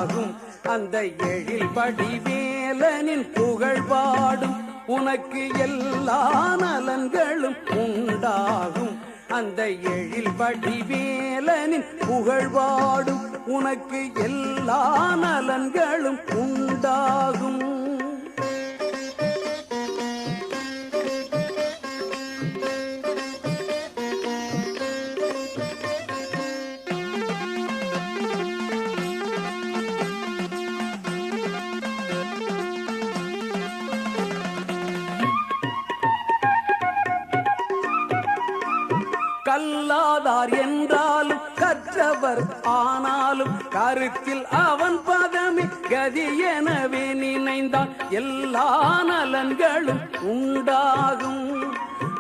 உண்டாகும். அந்த எழில் வடிவேலனின் புகழ் பாடும் உனக்கு எல்லா நலன்களும் உண்டாகும். அந்த எழில் வடிவேலனின் புகழ் பாடும் உனக்கு எல்லா நலன்களும் உண்டாகும். கல்லாதார் என்றாலும் கற்றவர் ஆனாலும் கருத்தில் அவன் பதமே கதி எனவே நினைந்தால் எல்லா நலன்களும் உண்டாகும்.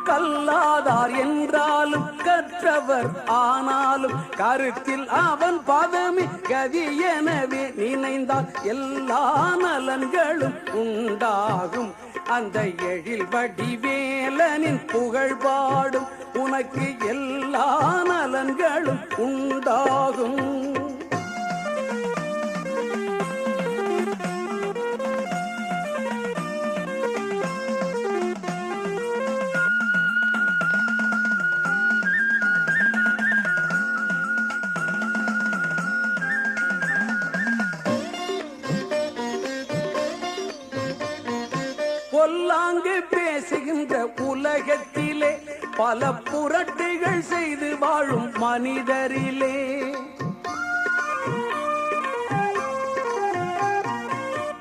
கல்லாதார் என்றாலும் கற்றவர் ஆனாலும் கருத்தில் அவன் பதமே கதி எனவே நினைந்தால் எல்லா நலன்களும் உண்டாகும். அந்த எழில் வடிவேலனின் புகழ் பாடும் உனக்கு எல்லா நலன்களும் உண்டாகும். பொல்லாங்கு பேசுகின்ற உலகத்திலே பல புரட்டுகள் செய்து வாழும் மனிதரிலே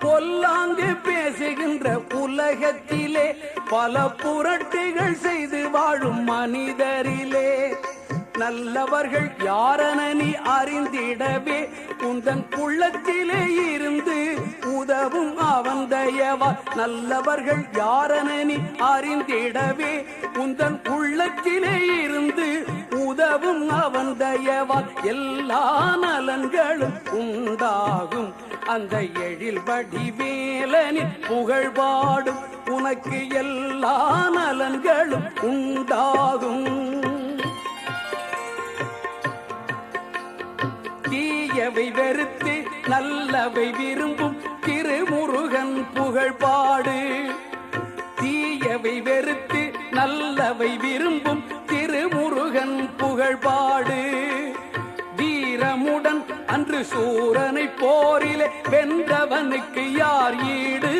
பொல்லாங்கு பேசுகின்ற உலகத்திலே பல புரட்டுகள் செய்து வாழும் மனிதரிலே நல்லவர்கள் யாரென நீ அறிந்திடவே உந்தன் உள்ளத்திலே இருந்து உதவும் அவன் தயவா. நல்லவர்கள் யாரென நீ அறிந்திடவே உந்தன் உள்ளத்திலே இருந்து உதவும் அவன் தயவா. எல்லா நலன்களும் உண்டாகும். அந்த எழில் வடிவேலனின் புகழ் பாடும் உனக்கு எல்லா நலன்களும் உண்டாகும். தீயவை வெறுத்து நல்லவை விரும்பும் திருமுருகன் புகழ் பாடு. தீயவை வெறுத்து நல்லவை விரும்பும் திருமுருகன் புகழ் பாடு. வீரமுடன் அன்று சூரனை போரிலே வென்றவனுக்கு யார் ஈடு.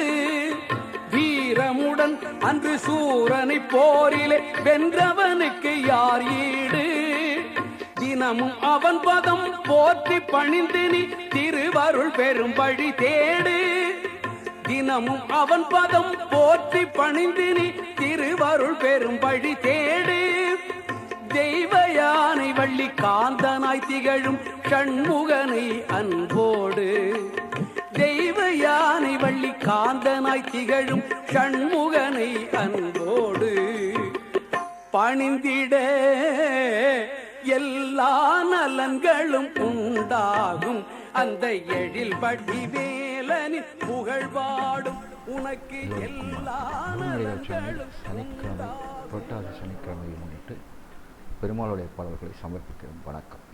வீரமுடன் அன்று சூரனை போரிலே வென்றவனுக்கு யார் ஈடு. தினமும் அவன் பதம் போற்றி பணிந்து நீ திருவருள் பெரும் வழி தேடு. தினமும் அவன் பதம் போற்றி பணிந்து நீ திருவருள் பெரும் வழி தேடு. தெய்வ யானை வள்ளி காந்தனாய் திகழும் ஷண்முகனை அன்போடு. தெய்வ யானை வள்ளி காந்தனாய் திகழும் ஷண்முகனை அன்போடு பணிந்திட எல்லா நலன்களும் உண்டாகும். அந்த எழில் வடிவேலனின் புகழ் பாடும் உனக்கு எல்லா நலன்களும் புரட்டாசி சனிக்கிழமையை முன்னிட்டு பெருமாளுடைய பாடல்களை சமர்ப்பிக்கிறோம். வணக்கம்.